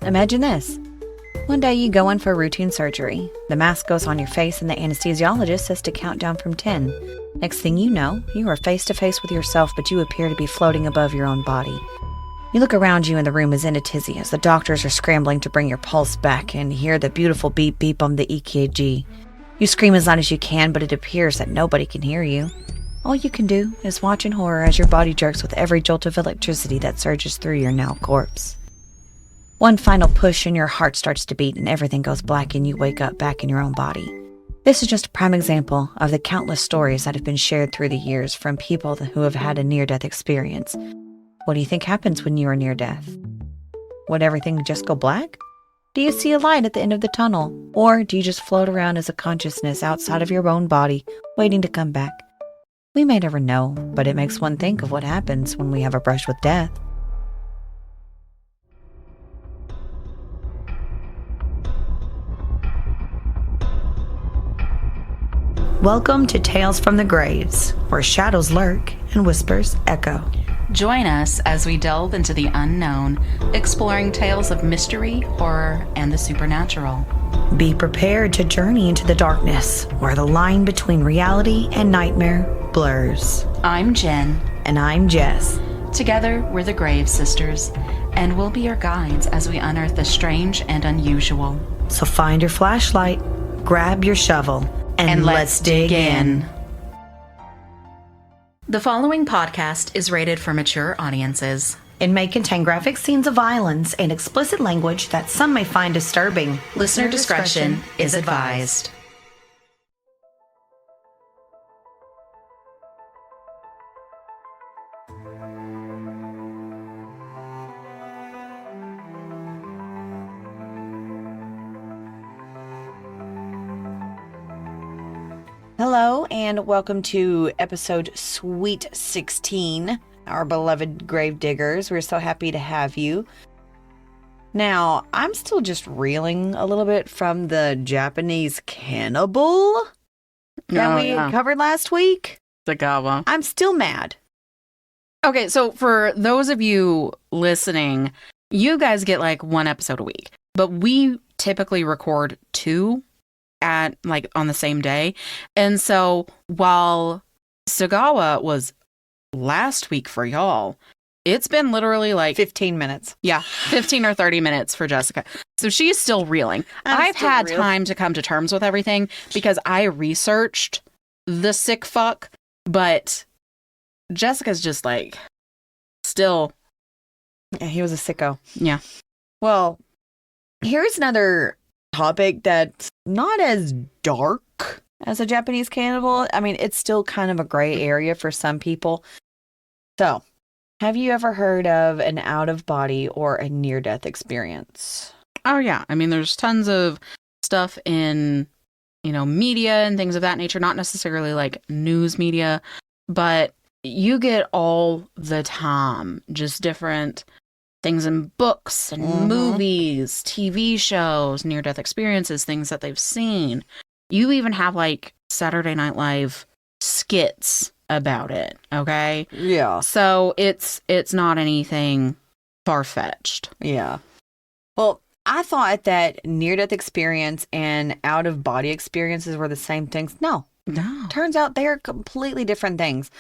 Imagine this. One day you go in for routine surgery. The mask goes on your face and the anesthesiologist says to count down from 10. Next thing you know, you are face to face with yourself, but you appear to be floating above your own body. You look around you and the room is in a tizzy as the doctors are scrambling to bring your pulse back and hear the beautiful beep beep on the EKG. You scream as loud as you can, but it appears that nobody can hear you. All you can do is watch in horror as your body jerks with every jolt of electricity that surges through your now corpse. One final push and your heart starts to beat and everything goes black and you wake up back in your own body. This is just a prime example of the countless stories that have been shared through the years from people who have had a near-death experience. What do you think happens when you are near death? Would everything just go black? Do you see a light at the end of the tunnel? Or do you just float around as a consciousness outside of your own body, waiting to come back? We may never know, but it makes one think of what happens when we have a brush with death. Welcome to Tales from the Graves, where shadows lurk and whispers echo. Join us as we delve into the unknown, exploring tales of mystery, horror, and the supernatural. Be prepared to journey into the darkness, where the line between reality and nightmare blurs. I'm Jen. And I'm Jess. Together, we're the Grave Sisters, and we'll be your guides as we unearth the strange and unusual. So find your flashlight, grab your shovel, and let's dig in. The following podcast is rated for mature audiences. It may contain graphic scenes of violence and explicit language that some may find disturbing. Listener discretion is advised. Hello, and welcome to episode Sweet 16, our beloved grave diggers. We're so happy to have you. Now, I'm still just reeling a little bit from the Japanese cannibal that we covered last week. The gawa. I'm still mad. Okay, so for those of you listening, you guys get like one episode a week, but we typically record two at like on the same day. And so while Sagawa was last week for y'all, it's been literally like 15 minutes. Yeah, 15 or 30 minutes for Jessica. So she's still reeling. I've had time to come to terms with everything because I researched the sick fuck, but Jessica's just like still. Yeah, he was a sicko. Yeah. Well, here's another topic that's not as dark as a Japanese cannibal. I mean, it's still kind of a gray area for some people. So, have you ever heard of an out-of-body or a near-death experience? Oh, yeah. I mean, there's tons of stuff in, media and things of that nature. Not necessarily like news media, but you get all the time just different things in books and movies, TV shows, near-death experiences, things that they've seen. You even have like Saturday Night Live skits about it, okay? Yeah. So it's not anything far-fetched. Yeah. Well, I thought that near-death experience and out-of-body experiences were the same things. No. Turns out they're completely different things.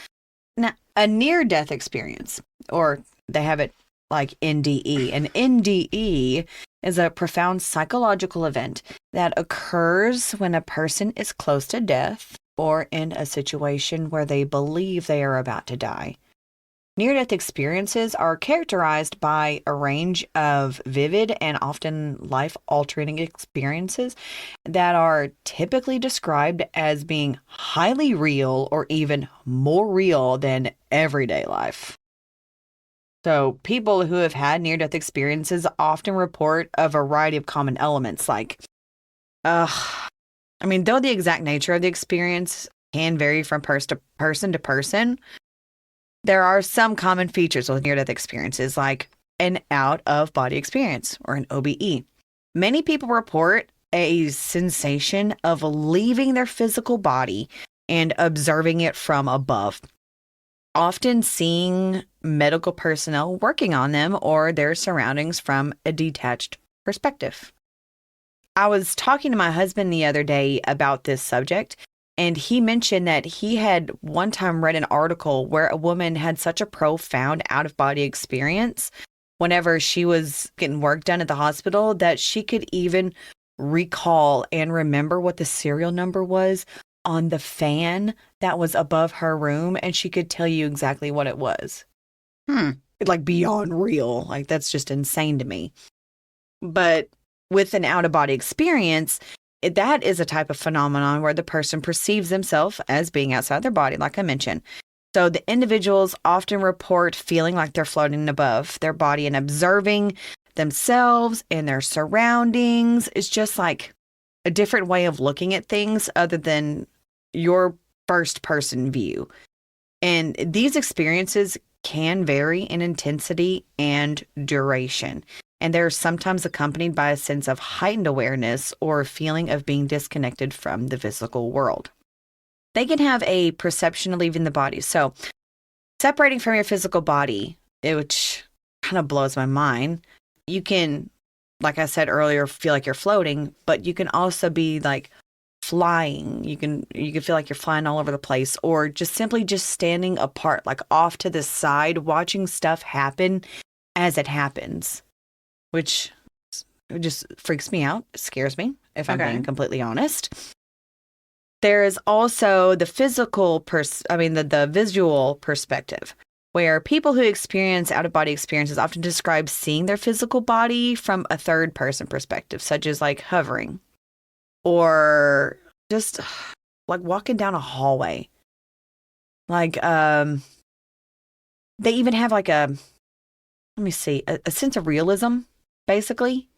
Now, a near-death experience, or they have it like NDE. An NDE is a profound psychological event that occurs when a person is close to death or in a situation where they believe they are about to die. Near-death experiences are characterized by a range of vivid and often life-altering experiences that are typically described as being highly real or even more real than everyday life. So people who have had near-death experiences often report a variety of common elements like, though the exact nature of the experience can vary from person to person, there are some common features with near-death experiences like an out-of-body experience or an OBE. Many people report a sensation of leaving their physical body and observing it from above, often seeing medical personnel working on them or their surroundings from a detached perspective. I was talking to my husband the other day about this subject, and he mentioned that he had one time read an article where a woman had such a profound out-of-body experience whenever she was getting work done at the hospital that she could even recall and remember what the serial number was on the fan that was above her room, and she could tell you exactly what it was. Like beyond real. Like that's just insane to me. But with an out-of-body experience, that is a type of phenomenon where the person perceives themselves as being outside their body, like I mentioned. So the individuals often report feeling like they're floating above their body and observing themselves and their surroundings. It's just like a different way of looking at things other than your first person view. And these experiences can vary in intensity and duration. And they're sometimes accompanied by a sense of heightened awareness or a feeling of being disconnected from the physical world. They can have a perception of leaving the body. So separating from your physical body, which kind of blows my mind. You can, like I said earlier, feel like you're floating, but you can also be like flying. You can feel like you're flying all over the place, or just simply just standing apart, like off to the side, watching stuff happen as it happens, which just freaks me out, scares me, if I'm being completely honest. There is also the the visual perspective, where people who experience out-of-body experiences often describe seeing their physical body from a third-person perspective, such as like hovering or just like walking down a hallway. Like, they even have like a sense of realism, basically.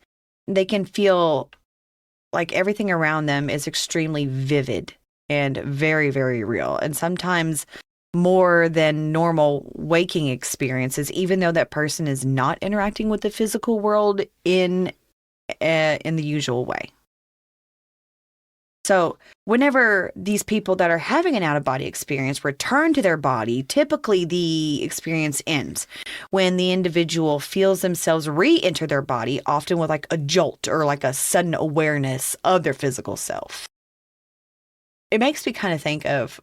They can feel like everything around them is extremely vivid and very, very real. And sometimes more than normal waking experiences, even though that person is not interacting with the physical world in the usual way. So whenever these people that are having an out-of-body experience return to their body, typically the experience ends when the individual feels themselves re-enter their body, often with like a jolt or like a sudden awareness of their physical self. It makes me kind of think of,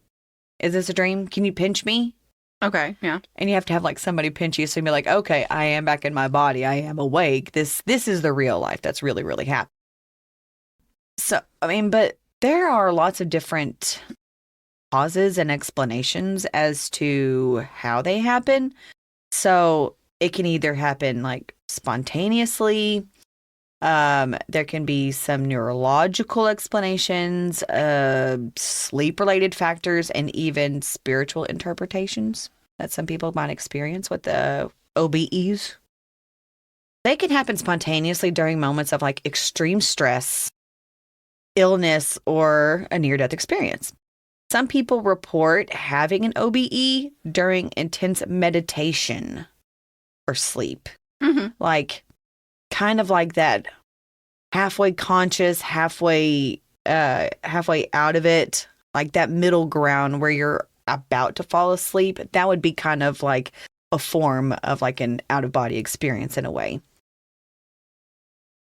is this a dream? Can you pinch me? Okay, yeah. And you have to have like somebody pinch you so you're like, okay, I am back in my body. I am awake. This is the real life that's really, really happening. So, I mean, but there are lots of different causes and explanations as to how they happen. So it can either happen like spontaneously. There can be some neurological explanations, sleep-related factors, and even spiritual interpretations that some people might experience with the OBEs. They can happen spontaneously during moments of like extreme stress, illness, or a near-death experience. Some people report having an OBE during intense meditation or sleep. Mm-hmm. Like, kind of like that halfway conscious, halfway out of it, like that middle ground where you're about to fall asleep. That would be kind of like a form of like an out-of-body experience in a way.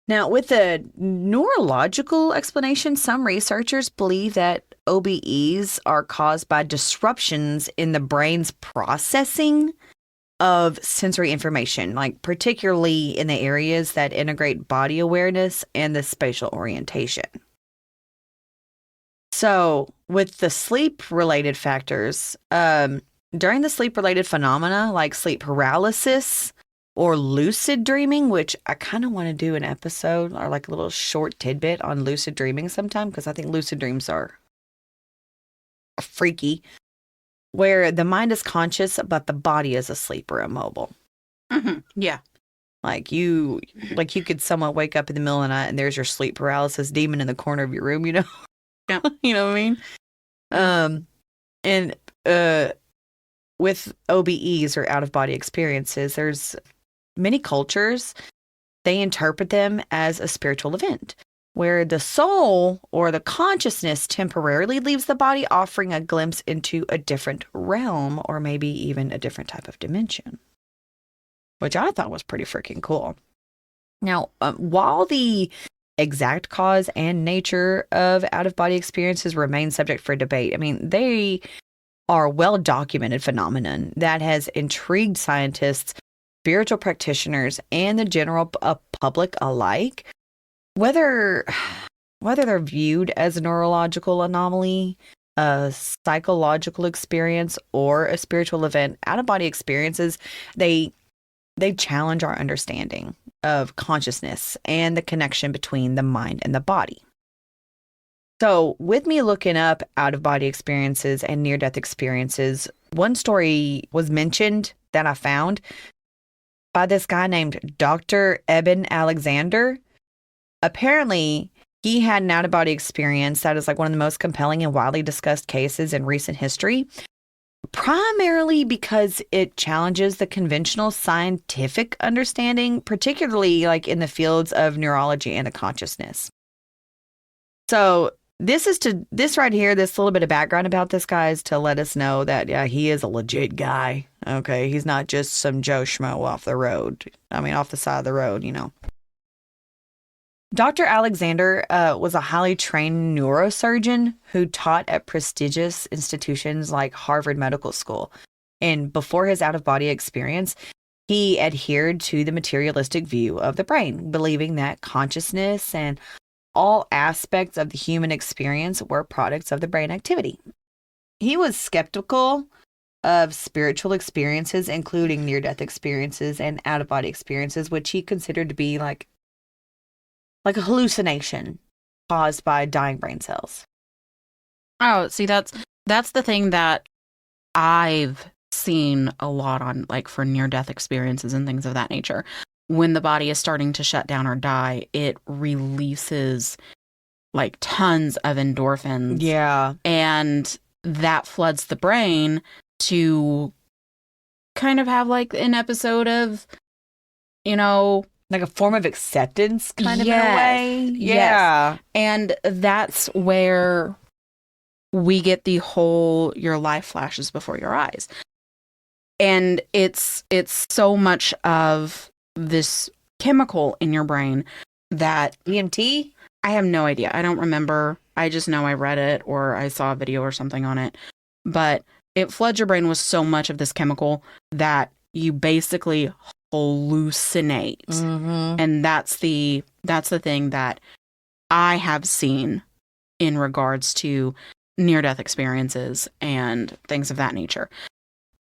Now, with the neurological explanation, some researchers believe that OBEs are caused by disruptions in the brain's processing of sensory information, like particularly in the areas that integrate body awareness and the spatial orientation. So, with the sleep-related factors, during the sleep-related phenomena like sleep paralysis or lucid dreaming, which I kind of want to do an episode or like a little short tidbit on lucid dreaming sometime, because I think lucid dreams are freaky, where the mind is conscious, but the body is asleep or immobile. Mm-hmm. Yeah. Like you could somewhat wake up in the middle of the night and there's your sleep paralysis demon in the corner of your room, you know? Yeah. You know what I mean? And with OBEs or out-of-body experiences, there's many cultures, they interpret them as a spiritual event, where the soul or the consciousness temporarily leaves the body, offering a glimpse into a different realm or maybe even a different type of dimension, which I thought was pretty freaking cool. Now, while the exact cause and nature of out-of-body experiences remain subject for debate, I mean, they are a well-documented phenomenon that has intrigued scientists, spiritual practitioners, and the general public alike. Whether they're viewed as a neurological anomaly, a psychological experience, or a spiritual event, out-of-body experiences, they challenge our understanding of consciousness and the connection between the mind and the body. So, with me looking up out-of-body experiences and near-death experiences, one story was mentioned that I found by this guy named Dr. Eben Alexander. Apparently, he had an out-of-body experience that is like one of the most compelling and widely discussed cases in recent history, primarily because it challenges the conventional scientific understanding, particularly like in the fields of neurology and the consciousness. So this right here, this little bit of background about this guy is to let us know that, yeah, he is a legit guy. Okay. He's not just some Joe Schmo off the side of the road, you know. Dr. Alexander was a highly trained neurosurgeon who taught at prestigious institutions like Harvard Medical School. And before his out-of-body experience, he adhered to the materialistic view of the brain, believing that consciousness and all aspects of the human experience were products of the brain activity. He was skeptical of spiritual experiences, including near-death experiences and out-of-body experiences, which he considered to be like a hallucination caused by dying brain cells. Oh, see, that's the thing that I've seen a lot on, like, for near-death experiences and things of that nature. When the body is starting to shut down or die, it releases like tons of endorphins. Yeah. And that floods the brain to kind of have like an episode of, you know, like a form of acceptance kind of in a Yes, way. yes. And that's where we get the whole your life flashes before your eyes. And it's so much of this chemical in your brain that EMT? I have no idea. I don't remember. I just know I read it or I saw a video or something on it. But it floods your brain with so much of this chemical that you basically hallucinate. Mm-hmm. And that's the thing that I have seen in regards to near-death experiences and things of that nature.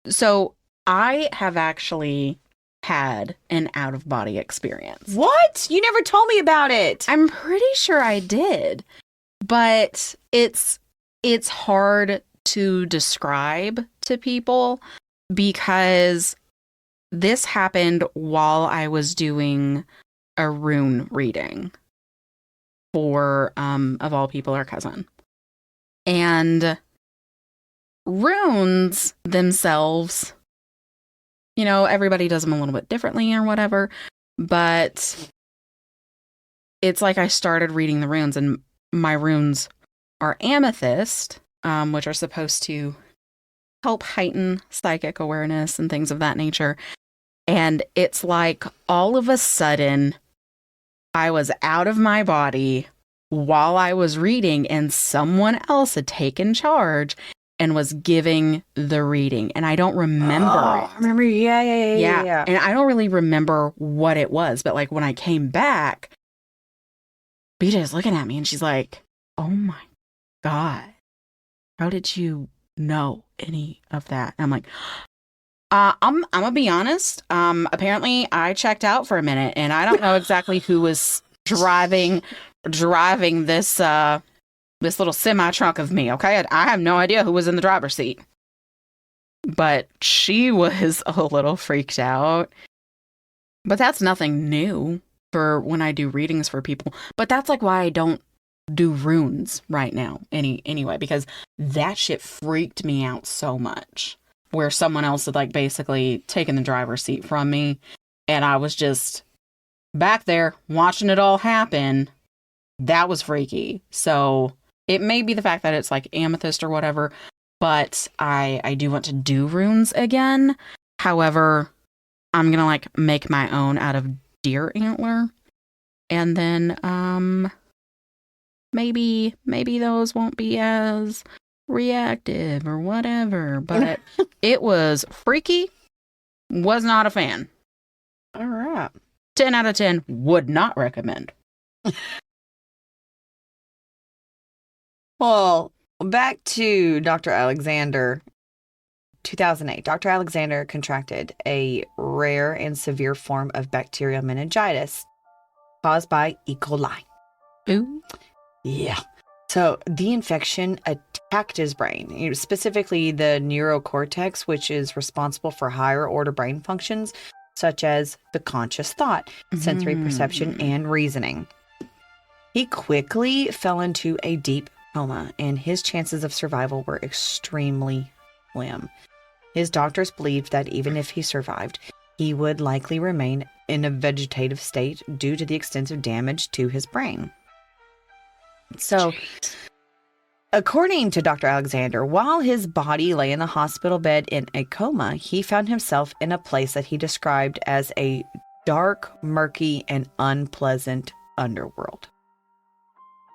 So I have actually had an out-of-body experience. What? You never told me about it. I'm pretty sure I did, but it's hard to describe to people because this happened while I was doing a rune reading for, of all people, our cousin. And runes themselves, you know, everybody does them a little bit differently or whatever, but it's like I started reading the runes, and my runes are amethyst, which are supposed to help heighten psychic awareness and things of that nature. And it's like all of a sudden I was out of my body while I was reading, and someone else had taken charge and was giving the reading. And I don't remember it. I remember. Yeah. And I don't really remember what it was. But like when I came back, BJ is looking at me and she's like, "Oh my God, how did you know any of that?" And I'm like, I'm gonna be honest. Apparently I checked out for a minute and I don't know exactly who was driving this this little semi trunk of me. Okay, I have no idea who was in the driver's seat, but she was a little freaked out. But that's nothing new for when I do readings for people. But that's like why I don't do runes right now anyway, because that shit freaked me out so much. Where someone else had like basically taken the driver's seat from me, and I was just back there watching it all happen. That was freaky. So it may be the fact that it's like amethyst or whatever, but I do want to do runes again. However, I'm gonna like make my own out of deer antler and then maybe those won't be as reactive or whatever. But it was freaky. Was not a fan. All right. 10 out of 10. Would not recommend. Well, back to Dr. Alexander. 2008, Dr. Alexander contracted a rare and severe form of bacterial meningitis caused by E. coli. Ooh. Yeah. So the infection attacked his brain, specifically the neurocortex, which is responsible for higher order brain functions, such as the conscious thought, sensory perception, and reasoning. He quickly fell into a deep coma, and his chances of survival were extremely slim. His doctors believed that even if he survived, he would likely remain in a vegetative state due to the extensive damage to his brain. So, according to Dr. Alexander, while his body lay in the hospital bed in a coma, he found himself in a place that he described as a dark, murky, and unpleasant underworld,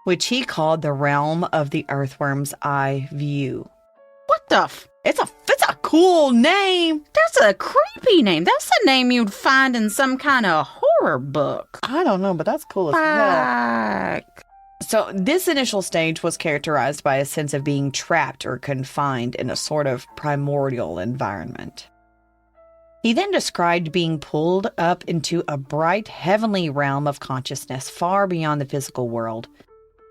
which he called the realm of the earthworm's eye view. What the It's a cool name. That's a creepy name. That's a name you'd find in some kind of horror book. I don't know, but that's cool as hell. So this initial stage was characterized by a sense of being trapped or confined in a sort of primordial environment. He then described being pulled up into a bright heavenly realm of consciousness far beyond the physical world.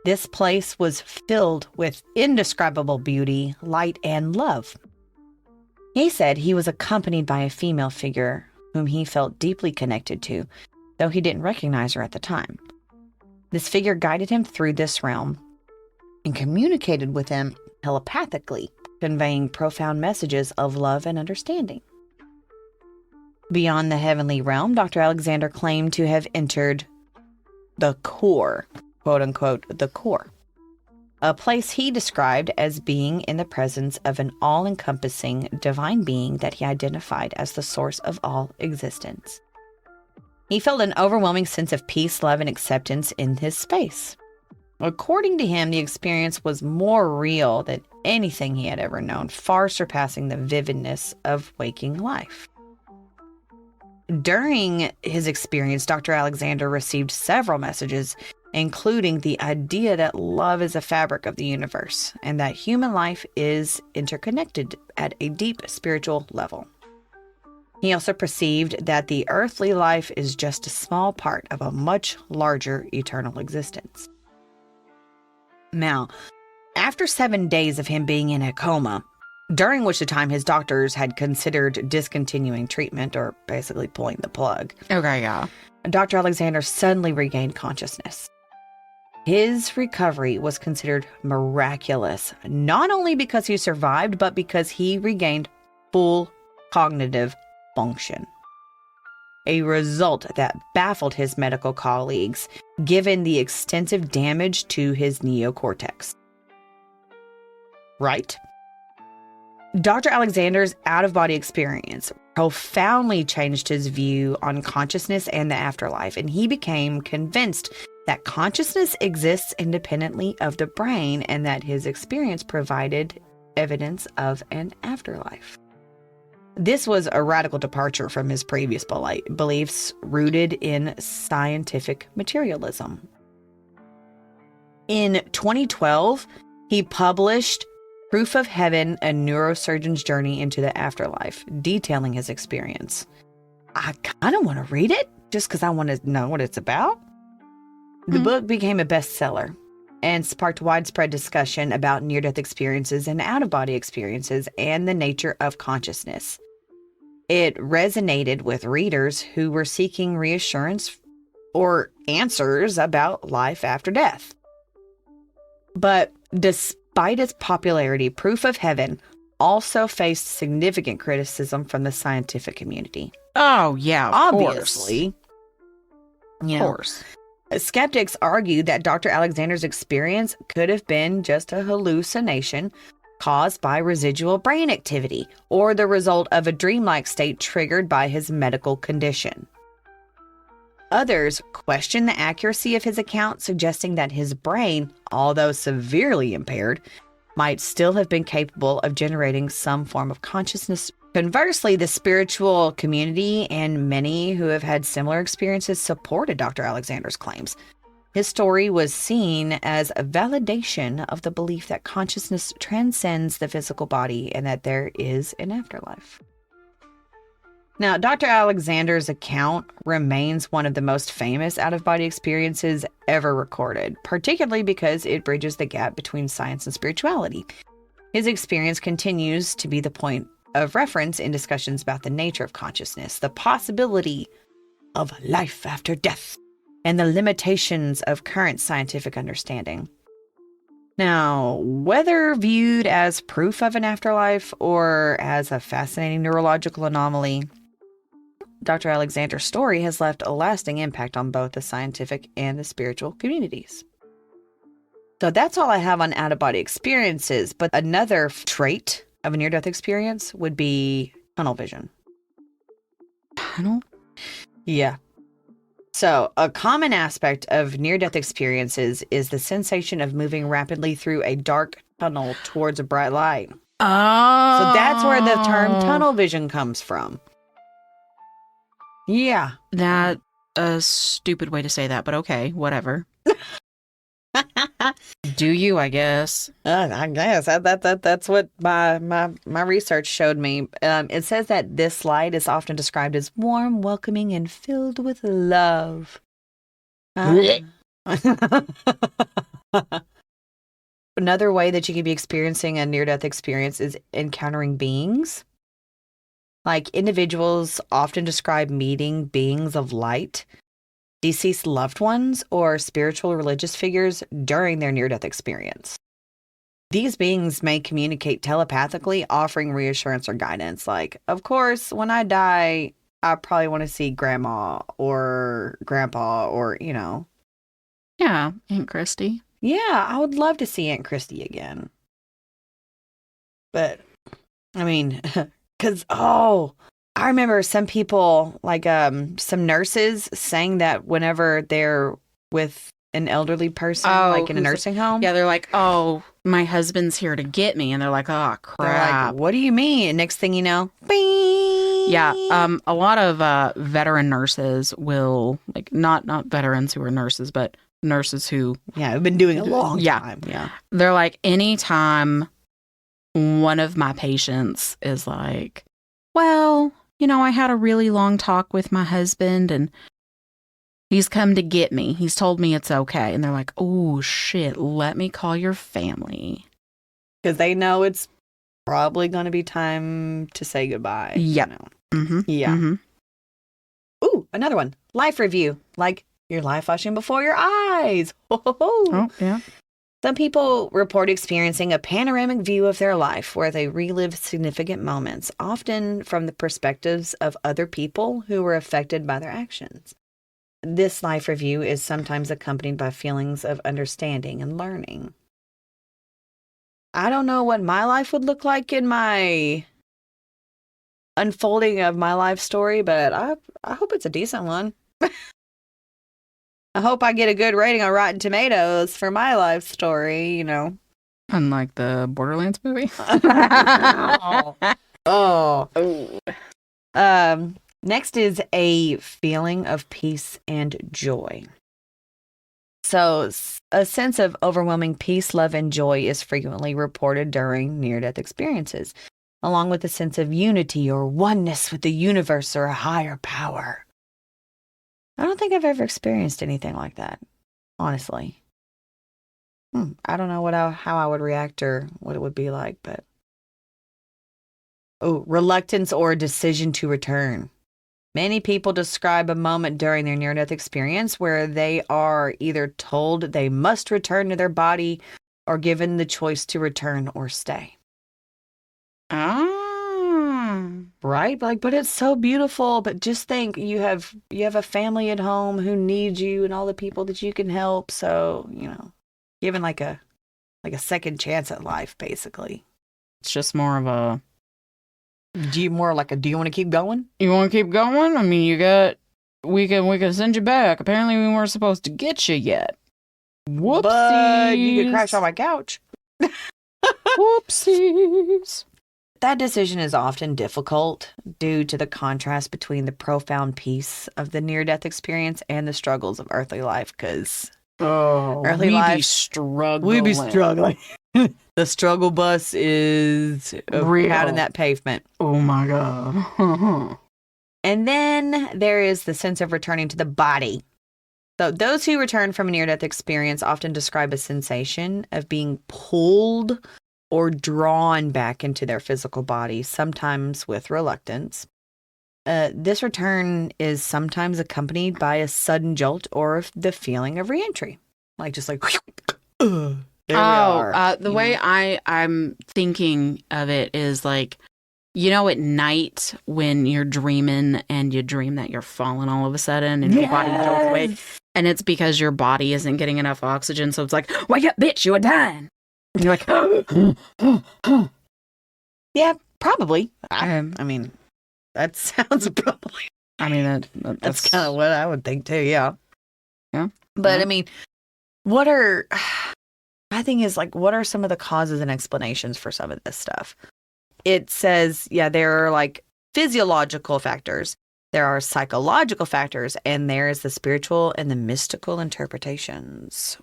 This place was filled with indescribable beauty, light, and love. He said he was accompanied by a female figure whom he felt deeply connected to, though he didn't recognize her at the time. This figure guided him through this realm and communicated with him telepathically, conveying profound messages of love and understanding. Beyond the heavenly realm, Dr. Alexander claimed to have entered the core, quote unquote, the core, a place he described as being in the presence of an all-encompassing divine being that he identified as the source of all existence. He felt an overwhelming sense of peace, love, and acceptance in his space. According to him, the experience was more real than anything he had ever known, far surpassing the vividness of waking life. During his experience, Dr. Alexander received several messages, including the idea that love is a fabric of the universe and that human life is interconnected at a deep spiritual level. He also perceived that the earthly life is just a small part of a much larger eternal existence. Now, after 7 days of him being in a coma, during which the time his doctors had considered discontinuing treatment or basically pulling the plug, Okay, yeah. Dr. Alexander suddenly regained consciousness. His recovery was considered miraculous, not only because he survived, but because he regained full cognitive function. A result that baffled his medical colleagues, given the extensive damage to his neocortex. Right? Dr. Alexander's out-of-body experience profoundly changed his view on consciousness and the afterlife, and he became convinced that consciousness exists independently of the brain and that his experience provided evidence of an afterlife. This was a radical departure from his previous beliefs rooted in scientific materialism. In 2012, he published Proof of Heaven, a neurosurgeon's journey into the afterlife, detailing his experience. I kind of want to read it just because I want to know what it's about. The book became a bestseller and sparked widespread discussion about near-death experiences and out-of-body experiences and the nature of consciousness. It resonated with readers who were seeking reassurance or answers about life after death. But despite its popularity, Proof of Heaven also faced significant criticism from the scientific community. Oh, yeah, Obviously. Of course. Skeptics argued that Dr. Alexander's experience could have been just a hallucination caused by residual brain activity or the result of a dreamlike state triggered by his medical condition. Others question the accuracy of his account, suggesting that his brain, although severely impaired, might still have been capable of generating some form of consciousness. Conversely, the spiritual community and many who have had similar experiences supported Dr. Alexander's claims. His story was seen as a validation of the belief that consciousness transcends the physical body and that there is an afterlife. Now, Dr. Alexander's account remains one of the most famous out-of-body experiences ever recorded, particularly because it bridges the gap between science and spirituality. His experience continues to be the point of reference in discussions about the nature of consciousness, the possibility of life after death, and the limitations of current scientific understanding. Now, whether viewed as proof of an afterlife or as a fascinating neurological anomaly, Dr. Alexander's story has left a lasting impact on both the scientific and the spiritual communities. So that's all I have on out-of-body experiences, but another trait of a near-death experience would be tunnel vision. Tunnel? Yeah. So a common aspect of near-death experiences is the sensation of moving rapidly through a dark tunnel towards a bright light. Oh. So that's where the term tunnel vision comes from. Yeah. That's a stupid way to say that, but okay, whatever. Do you, I guess. I guess that's what my research showed me. It says that this light is often described as warm, welcoming, and filled with love. Another way that you could be experiencing a near-death experience is encountering beings. Like, individuals often describe meeting beings of light, deceased loved ones, or spiritual religious figures during their near-death experience. These beings may communicate telepathically, offering reassurance or guidance. Like, of course, when I die, I probably want to see grandma or grandpa or, you know. Yeah, Aunt Christy. Yeah, I would love to see Aunt Christy again. But, I mean, because, I remember some people, like some nurses, saying that whenever they're with an elderly person, like in a nursing home. Yeah, they're like, oh, my husband's here to get me. And they're like, oh, crap. They're like, what do you mean? And next thing you know, bing! Yeah, a lot of veteran nurses will, like, not veterans who are nurses, but nurses who... Yeah, have been doing it a long time. Yeah. They're like, anytime one of my patients is like, well, you know, I had a really long talk with my husband and he's come to get me. He's told me it's okay. And they're like, oh, shit, let me call your family. Because they know it's probably going to be time to say goodbye. Yep. You know? Mm-hmm. Yeah. Mm-hmm. Ooh, another one. Life review. Like your life flashing before your eyes. Oh, yeah. Some people report experiencing a panoramic view of their life where they relive significant moments, often from the perspectives of other people who were affected by their actions. This life review is sometimes accompanied by feelings of understanding and learning. I don't know what my life would look like in my unfolding of my life story, but I hope it's a decent one. I hope I get a good rating on Rotten Tomatoes for my life story, you know. Unlike the Borderlands movie. Next is a feeling of peace and joy. So a sense of overwhelming peace, love, and joy is frequently reported during near-death experiences, along with a sense of unity or oneness with the universe or a higher power. I don't think I've ever experienced anything like that, honestly. I don't know how I would react or what it would be like, but... reluctance or a decision to return. Many people describe a moment during their near-death experience where they are either told they must return to their body or given the choice to return or stay. Right? Like, but it's so beautiful. But just think, you have a family at home who needs you and all the people that you can help. So, you know, given like a second chance at life, basically. It's just more of a... Do you want to keep going? You want to keep going? I mean, you got we can send you back. Apparently we weren't supposed to get you yet. Whoopsies. But you could crash on my couch. Whoopsies. That decision is often difficult due to the contrast between the profound peace of the near-death experience and the struggles of earthly life, because early life, we be struggling. The struggle bus is real out in that pavement. Oh my God. And then there is the sense of returning to the body. So those who return from a near-death experience often describe a sensation of being pulled or drawn back into their physical body, sometimes with reluctance. This return is sometimes accompanied by a sudden jolt or the feeling of reentry. The way I'm thinking of it is like, you know, at night when you're dreaming and you dream that you're falling all of a sudden and your body jolts away. And it's because your body isn't getting enough oxygen. So it's like, wake up, bitch, you are dying. And you're like, yeah, probably. I mean, that sounds probably. I mean, that's kind of what I would think too. Yeah. Yeah. But I mean, my thing is like, what are some of the causes and explanations for some of this stuff? It says, there are like physiological factors, there are psychological factors, and there is the spiritual and the mystical interpretations.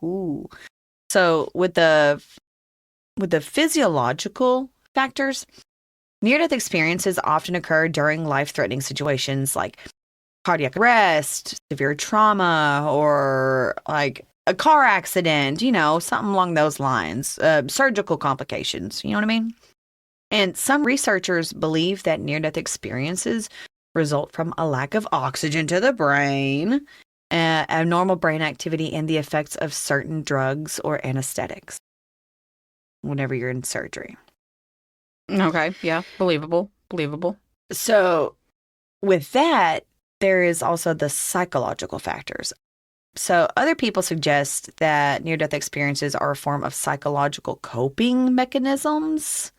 Ooh. So with the physiological factors, near-death experiences often occur during life-threatening situations like cardiac arrest, severe trauma, or like a car accident, something along those lines, surgical complications, you know what I mean? And some researchers believe that near-death experiences result from a lack of oxygen to the brain, abnormal brain activity, and the effects of certain drugs or anesthetics whenever you're in surgery. Okay, yeah, believable. So with that, there is also the psychological factors. So other people suggest that near-death experiences are a form of psychological coping mechanisms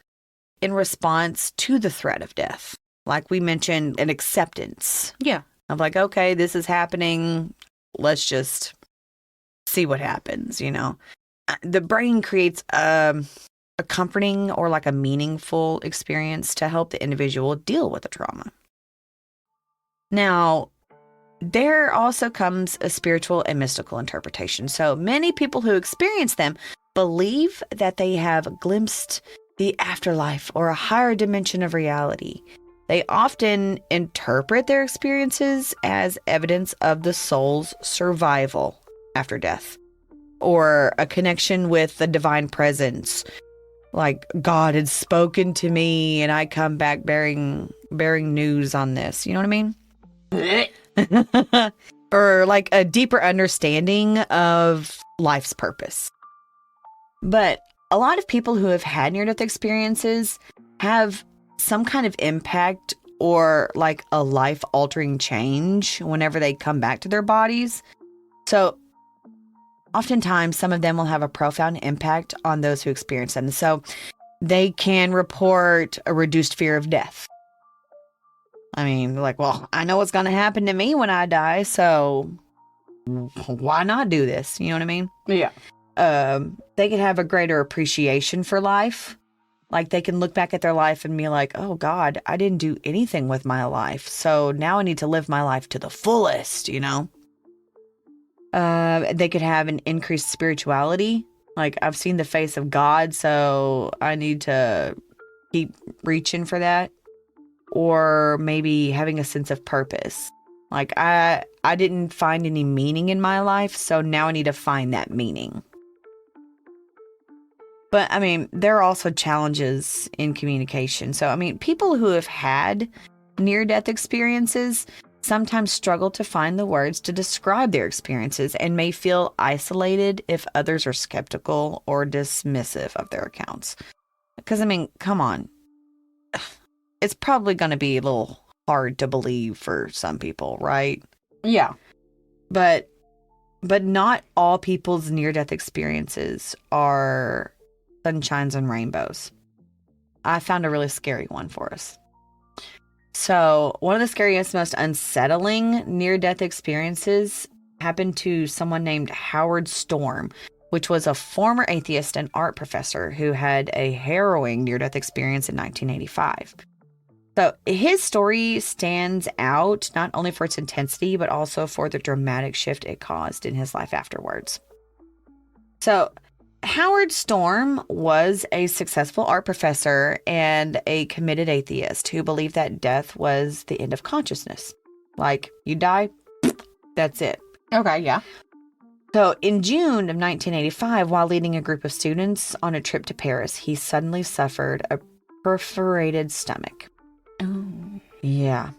in response to the threat of death. Like we mentioned, an acceptance. Yeah. Of like, okay, this is happening. Let's just see what happens, The brain creates a comforting or like a meaningful experience to help the individual deal with the trauma. Now, there also comes a spiritual and mystical interpretation. So many people who experience them believe that they have glimpsed the afterlife or a higher dimension of reality. They often interpret their experiences as evidence of the soul's survival after death, or a connection with the divine presence. Like God had spoken to me and I come back bearing news on this. You know what I mean? Or like a deeper understanding of life's purpose. But a lot of people who have had near-death experiences have some kind of impact or like a life-altering change whenever they come back to their bodies. So oftentimes, some of them will have a profound impact on those who experience them. So they can report a reduced fear of death. I mean, like, well, I know what's going to happen to me when I die, so why not do this? You know what I mean? Yeah. They can have a greater appreciation for life. Like they can look back at their life and be like, oh God, I didn't do anything with my life. So now I need to live my life to the fullest, They could have an increased spirituality. Like I've seen the face of God, so I need to keep reaching for that. Or maybe having a sense of purpose. Like I didn't find any meaning in my life, so now I need to find that meaning. But I mean, there are also challenges in communication. So I mean, people who have had near-death experiences sometimes struggle to find the words to describe their experiences and may feel isolated if others are skeptical or dismissive of their accounts. Because I mean, come on. It's probably going to be a little hard to believe for some people, right? Yeah. But not all people's near-death experiences are sunshines and rainbows. I found a really scary one for us. So, one of the scariest, most unsettling near-death experiences happened to someone named Howard Storm, which was a former atheist and art professor who had a harrowing near-death experience in 1985. So, his story stands out not only for its intensity, but also for the dramatic shift it caused in his life afterwards. So, Howard Storm was a successful art professor and a committed atheist who believed that death was the end of consciousness. Like, you die, that's it. Okay, yeah. So, in June of 1985, while leading a group of students on a trip to Paris, he suddenly suffered a perforated stomach. Oh. Yeah,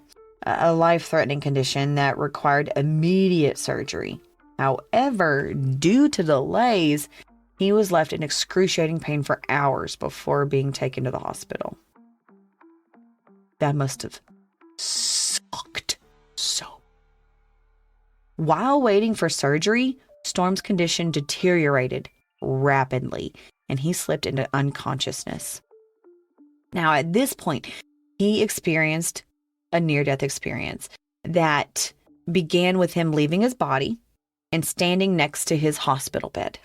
a life-threatening condition that required immediate surgery. However, due to delays, he was left in excruciating pain for hours before being taken to the hospital. That must have sucked so. While waiting for surgery, Storm's condition deteriorated rapidly, and he slipped into unconsciousness. Now, at this point, he experienced a near-death experience that began with him leaving his body and standing next to his hospital bed.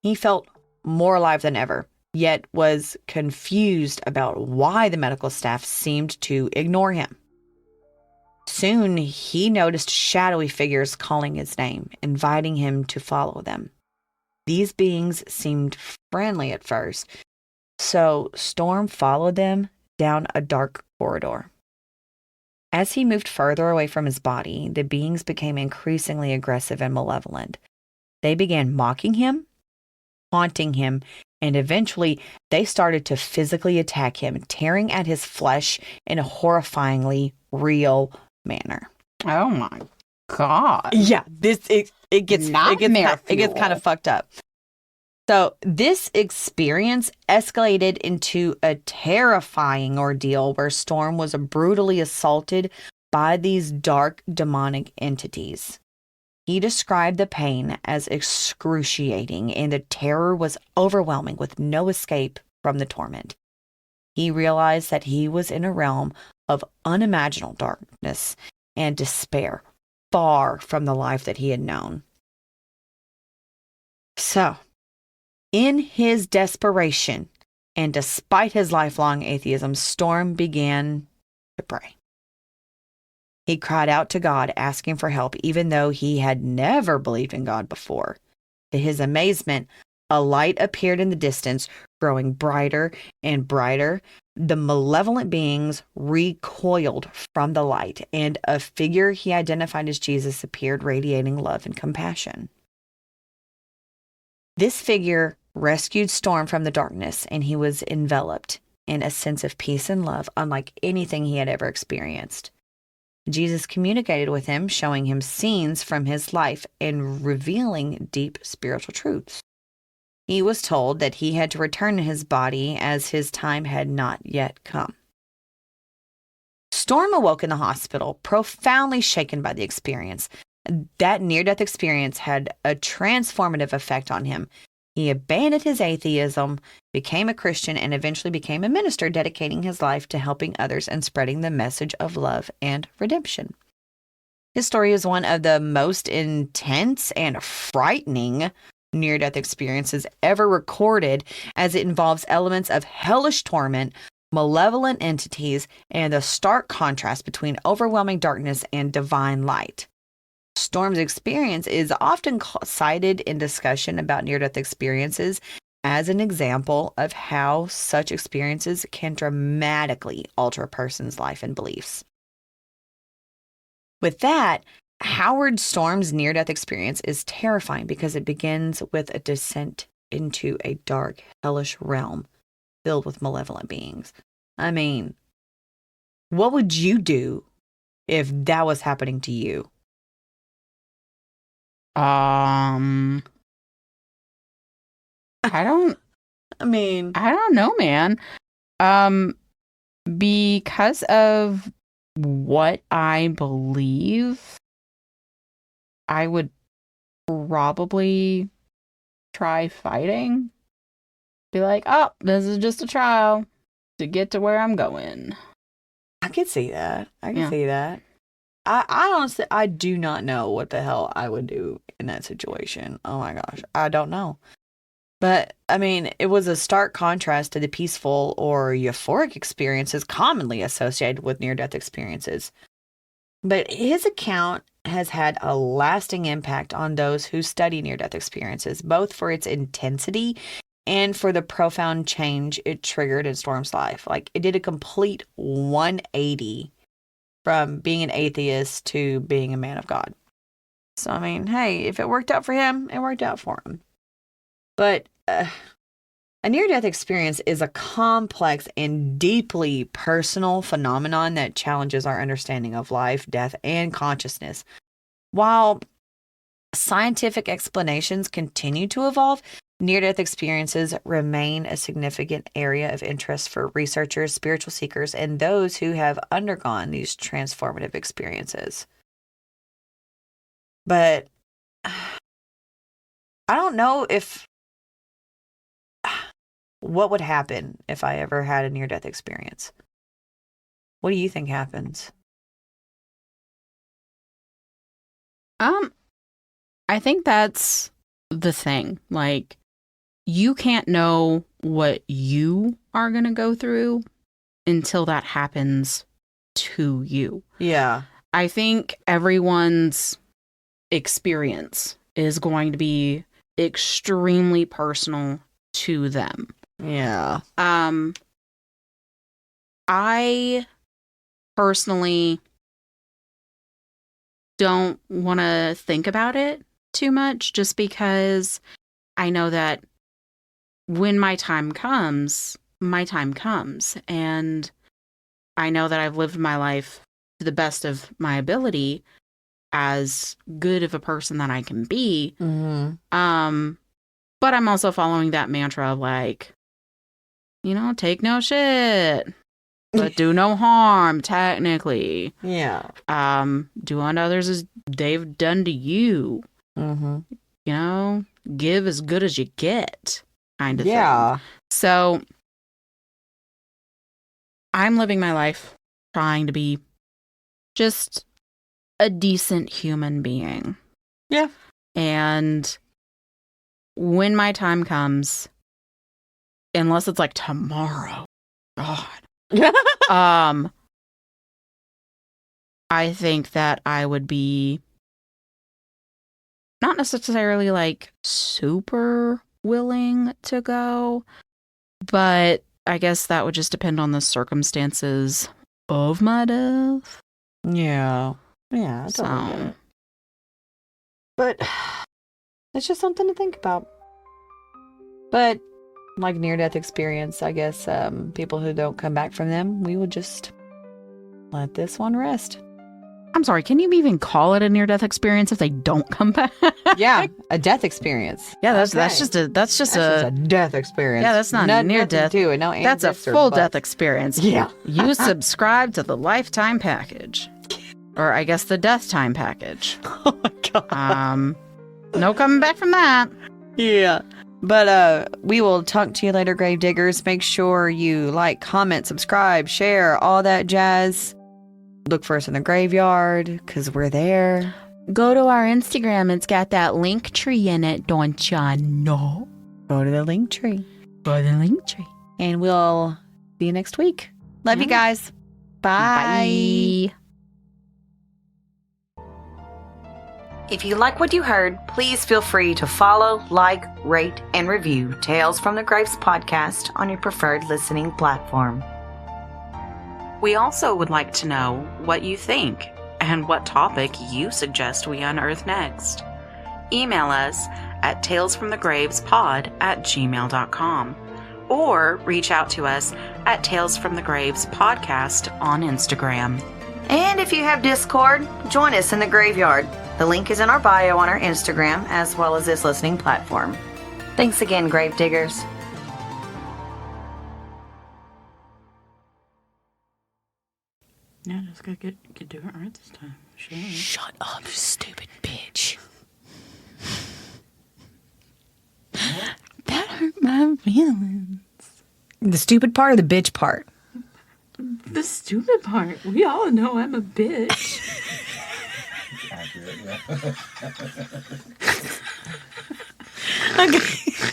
He felt more alive than ever, yet was confused about why the medical staff seemed to ignore him. Soon, he noticed shadowy figures calling his name, inviting him to follow them. These beings seemed friendly at first, so Storm followed them down a dark corridor. As he moved further away from his body, the beings became increasingly aggressive and malevolent. They began mocking him, haunting him, and eventually they started to physically attack him, tearing at his flesh in a horrifyingly real manner. Oh my God. Yeah, it gets kind of fucked up. So this experience escalated into a terrifying ordeal where Storm was brutally assaulted by these dark demonic entities. He described the pain as excruciating, and the terror was overwhelming with no escape from the torment. He realized that he was in a realm of unimaginable darkness and despair, far from the life that he had known. So, in his desperation, and despite his lifelong atheism, Storm began to pray. He cried out to God, asking for help, even though he had never believed in God before. To his amazement, a light appeared in the distance, growing brighter and brighter. The malevolent beings recoiled from the light, and a figure he identified as Jesus appeared, radiating love and compassion. This figure rescued Storm from the darkness, and he was enveloped in a sense of peace and love unlike anything he had ever experienced. Jesus communicated with him, showing him scenes from his life and revealing deep spiritual truths. He was told that he had to return to his body as his time had not yet come. Storm awoke in the hospital, profoundly shaken by the experience. That near-death experience had a transformative effect on him. He abandoned his atheism, became a Christian, and eventually became a minister, dedicating his life to helping others and spreading the message of love and redemption. His story is one of the most intense and frightening near-death experiences ever recorded, as it involves elements of hellish torment, malevolent entities, and the stark contrast between overwhelming darkness and divine light. Storm's experience is often cited in discussion about near-death experiences as an example of how such experiences can dramatically alter a person's life and beliefs. With that, Howard Storm's near-death experience is terrifying because it begins with a descent into a dark, hellish realm filled with malevolent beings. I mean, what would you do if that was happening to you? I don't know, man. Because of what I believe, I would probably try fighting. Be like, oh, this is just a trial to get to where I'm going. I could see that. I can see that. I honestly, I do not know what the hell I would do in that situation. Oh my gosh. I don't know. But, I mean, it was a stark contrast to the peaceful or euphoric experiences commonly associated with near-death experiences. But his account has had a lasting impact on those who study near-death experiences, both for its intensity and for the profound change it triggered in Storm's life. Like, it did a complete 180 from being an atheist to being a man of God. So, I mean, hey, if it worked out for him, it worked out for him. But a near-death experience is a complex and deeply personal phenomenon that challenges our understanding of life, death, and consciousness. While scientific explanations continue to evolve, near-death experiences remain a significant area of interest for researchers, spiritual seekers, and those who have undergone these transformative experiences. But I don't know what would happen if I ever had a near-death experience. What do you think happens? I think that's the thing. Like, you can't know what you are going to go through until that happens to you. Yeah. I think everyone's experience is going to be extremely personal to them. Yeah. I personally don't want to think about it too much, just because I know that when my time comes, and I know that I've lived my life to the best of my ability, as good of a person that I can be. Mm-hmm. But I'm also following that mantra of, like, take no shit, but do no harm, technically. Yeah. Do unto others as they've done to you. Mm-hmm. Give as good as you get, kind of thing. So I'm living my life trying to be just a decent human being. Yeah. And when my time comes, unless it's like tomorrow, God, I think that I would be not necessarily like super willing to go, but I guess that would just depend on the circumstances of my death. Yeah. Yeah. I totally get it. But it's just something to think about. But like near-death experience, I guess people who don't come back from them, we will just let this one rest. I'm sorry, can you even call it a near-death experience if they don't come back? Yeah, a death experience. Yeah, that's just a death experience. Yeah, that's not near death. No, that's a full death experience. Yeah. You subscribe to the lifetime package. Or I guess the death time package. Oh my God. No coming back from that. Yeah. But we will talk to you later, grave diggers. Make sure you like, comment, subscribe, share, all that jazz. Look for us in the graveyard, because we're there. Go to our Instagram. It's got that LinkTree in it, don't ya know? Go to the LinkTree. Go to the LinkTree. And we'll see you next week. Love you guys. Bye. If you like what you heard, please feel free to follow, like, rate, and review Tales from the Graves podcast on your preferred listening platform. We also would like to know what you think and what topic you suggest we unearth next. Email us at talesfromthegravespod@gmail.com or reach out to us at Tales from the Graves podcast on Instagram. And if you have Discord, join us in the graveyard. The link is in our bio on our Instagram, as well as this listening platform. Thanks again, grave diggers. Yeah, just gotta get do it right this time. Sure. Shut up, you stupid bitch. That hurt my feelings. The stupid part or the bitch part? The stupid part. We all know I'm a bitch. Accurate, yeah. Okay.